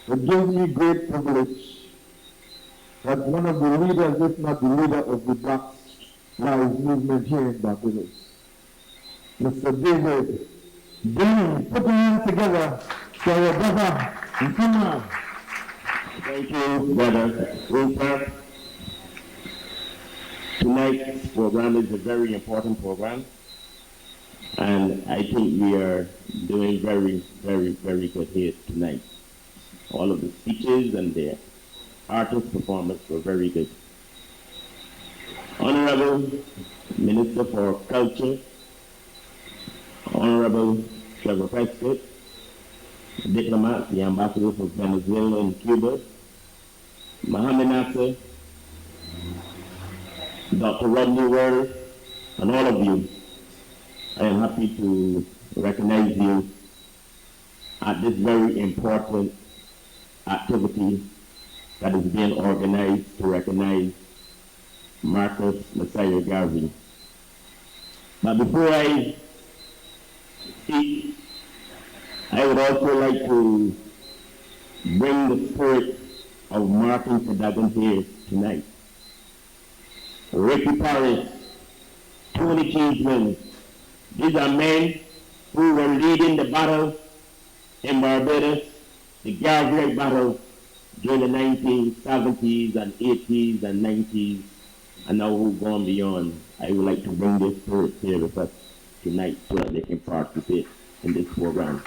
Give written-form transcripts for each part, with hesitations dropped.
It gives me great privilege that one of the leaders, if not the leader of the Black Lives Movement here in Barbados, Mr. David Denny, put your hands together for our brother. Come on. Thank you, Brother Rupert. Tonight's program is a very important program, and I think we are doing very, very, very good here tonight. All of the speeches and the artist performance were very good. Honorable Minister for Culture, Honorable Trevor Prescott, diplomats, the ambassadors of Venezuela and Cuba, Mohammed Nasser, Dr. Rodney Ward, and all of you. I am happy to recognize you at this very important activity that is being organized to recognize Marcus Messiah Garvey. But before I speak, I would also like to bring the spirit of Martin Cadogan here tonight. Ricky Paris, Tony Cheeseman, these are men who were leading the battle in Barbados, the Garvey battle during the 1970s and 80s and 90s, and now who've gone beyond. I would like to bring this spirit here with us tonight so that they can participate in this program.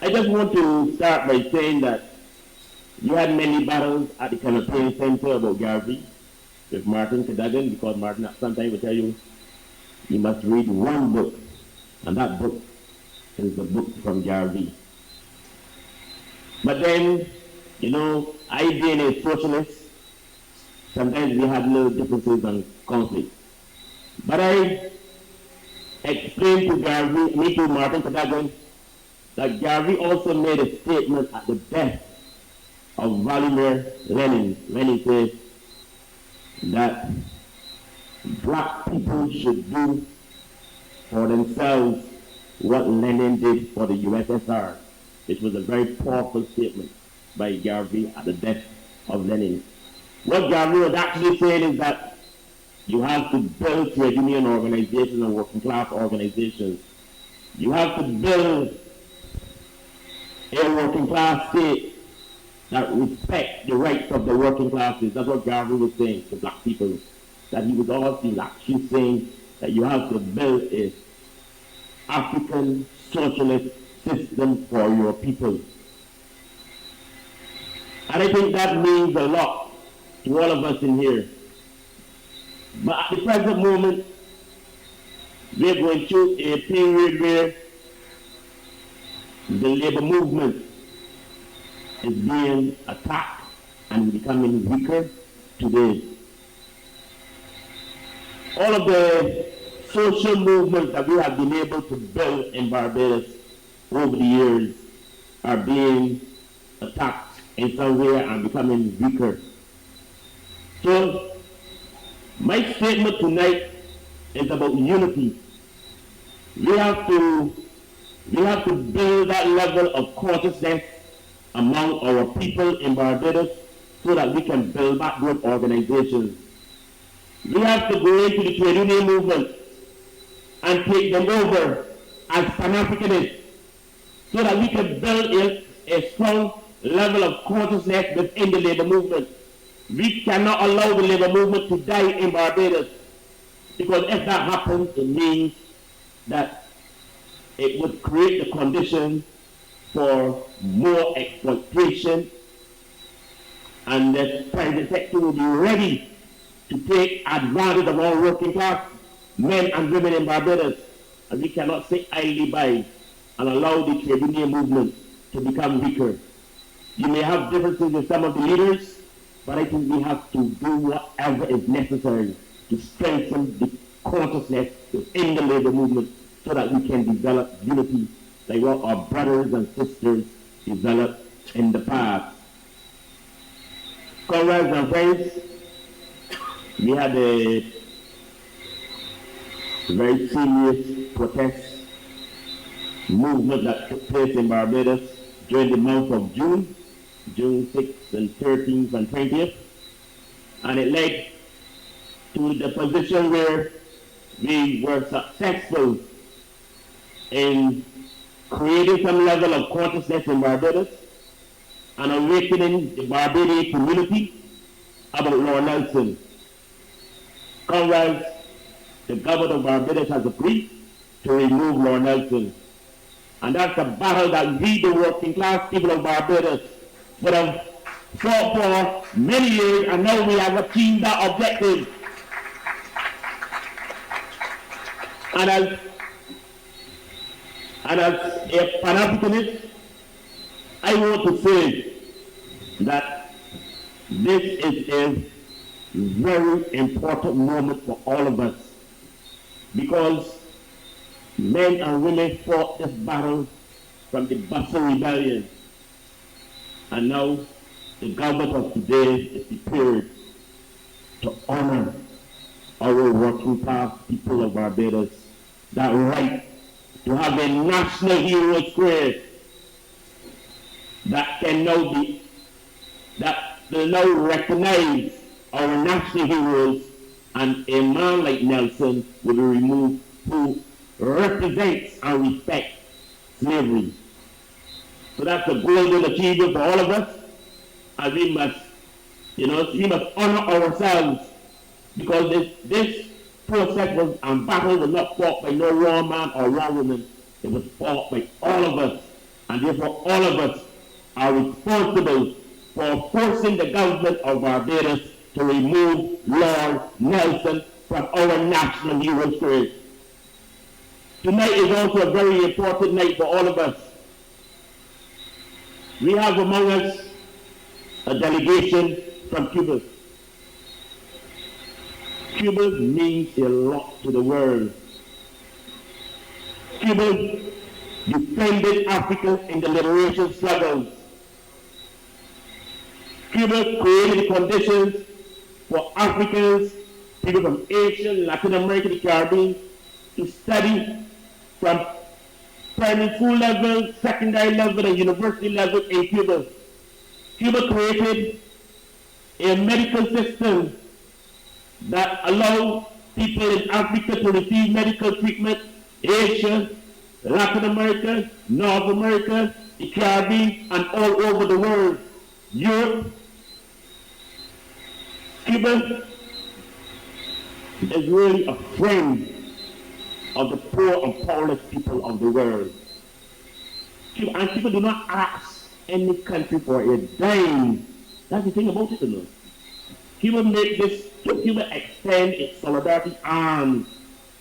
I just want to start by saying that you had many battles at the campaign center about Garvey with Martin Cadogan, because Martin sometimes will tell you, you must read one book, and that book is the book from Garvey. But then, you know, I being a socialist, sometimes we have little differences and conflicts. But I explained to Garvey, to Martin Cadogan, that Garvey also made a statement at the death of Vladimir Lenin. Lenin says that black people should do for themselves what Lenin did for the USSR. It was a very powerful statement by Garvey at the death of Lenin. What Garvey was actually saying is that you have to build trade union organizations and working class organizations. You have to build a working class state that respect the rights of the working classes. That's what Garvey was saying to black people. That he was also actually saying that you have to build a African socialist system for your people. And I think that means a lot to all of us in here. But at the present moment, we're going through a period where the labor movement is being attacked and becoming weaker today. All of the social movements that we have been able to build in Barbados over the years are being attacked in some way and becoming weaker. So my statement tonight is about unity. We have to build that level of consciousness among our people in Barbados so that we can build back good organizations. We have to go into the trade union movement and take them over as Pan-Africanists so that we can build a strong level of consciousness within the labor movement. We cannot allow the labor movement to die in Barbados, because if that happens, it means that it would create the conditions for more exploitation, and the private sector will be ready to take advantage of all working class men and women in Barbados. And we cannot sit idly by and allow the trade union movement to become weaker. You may have differences with some of the leaders, but I think we have to do whatever is necessary to strengthen the consciousness within the labor movement so that we can develop unity like what our brothers and sisters developed in the past. Comrades and friends, we had a very serious protest movement that took place in Barbados during the month of June 6th and 13th and 20th, and it led to the position where we were successful in creating some level of consciousness in Barbados and awakening the Barbadian community about Lord Nelson. Comrades, the government of Barbados has agreed to remove Lord Nelson. And that's a battle that we, the working class people of Barbados, would have fought for many years, and now we have achieved that objective. And as a Pan-Africanist, I want to say that this is a very important moment for all of us, because men and women fought this battle from the Bustle Rebellion, and now the government of today is prepared to honor our working class people of Barbados that right to have a national hero square that can now be, that will now recognize our national heroes, and a man like Nelson will be removed who represents and respects slavery. So that's a golden achievement for all of us, and we must honor ourselves, because this process was and battle was not fought by no one man or one woman. It was fought by all of us, and therefore all of us are responsible for forcing the government of Barbados to remove Lord Nelson from our national hero square. Tonight is also a very important night for all of us. We have among us a delegation from Cuba. Cuba means a lot to the world. Cuba defended Africa in the liberation struggles. Cuba created conditions for Africans, people from Asia, Latin America, the Caribbean, to study from primary school level, secondary level, and university level in Cuba. Cuba created a medical system that allowed people in Africa to receive medical treatment, Asia, Latin America, North America, the Caribbean, and all over the world. Europe, Cuba is really a friend of the poor and powerless people of the world. And people do not ask any country for a dime. That's the thing about it, you know. Cuba extend its solidarity arms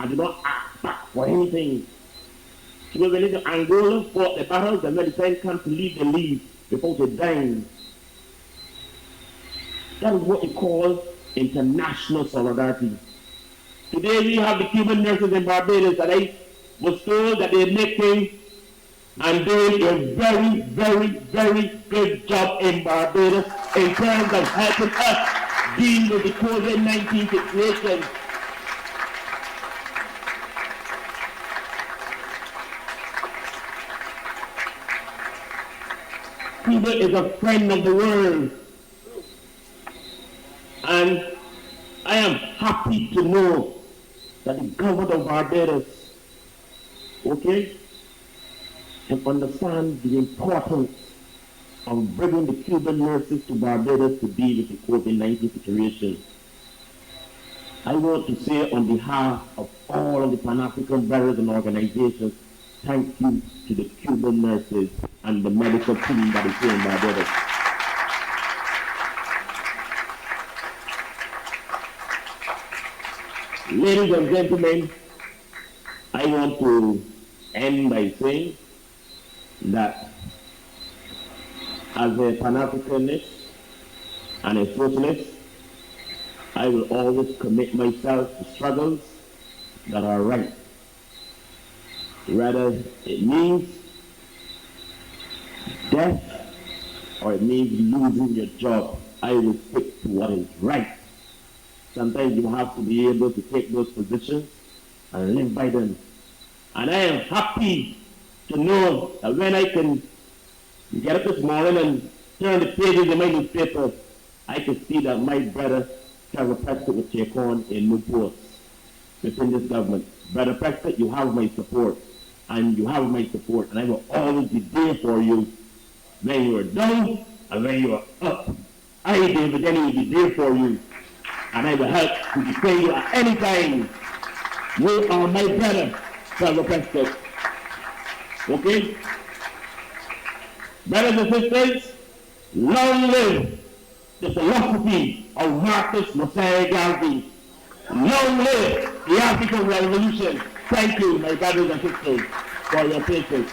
and do not ask back for anything. Cuba went into Angola, fought the battles, and when the time comes to leave, they leave without a dime. That is what we call international solidarity. Today we have the Cuban nurses in Barbados, and I was told that they're making and doing a very, very, very good job in Barbados in terms of helping us deal with the COVID-19 situation. Cuba is a friend of the world, and I am happy to know that the government of Barbados, can understand the importance of bringing the Cuban nurses to Barbados to deal with the COVID-19 situation. I want to say on behalf of all of the Pan-African brothers and organizations, thank you to the Cuban nurses and the medical team that is here in Barbados. Ladies and gentlemen, I want to end by saying that as a Pan-Africanist and a socialist, I will always commit myself to struggles that are right. Whether it means death or it means losing your job, I will stick to what is right. Sometimes you have to be able to take those positions and live by them. And I am happy to know that when I can get up this morning and turn the pages in my newspaper, I can see that my brother, Trevor Prescott, will take on a new post within this government. Brother Prescott, you have my support, and you have my support, and I will always be there for you when you are down and when you are up. I, David Denny, will be there for you, and I will help to defend you at any time. You are my brother, Trevor Prescott. Okay? Brothers and sisters, long live the philosophy of Marcus Messiah Garvey. Long live the African Revolution. Thank you, my brothers and sisters, for your patience.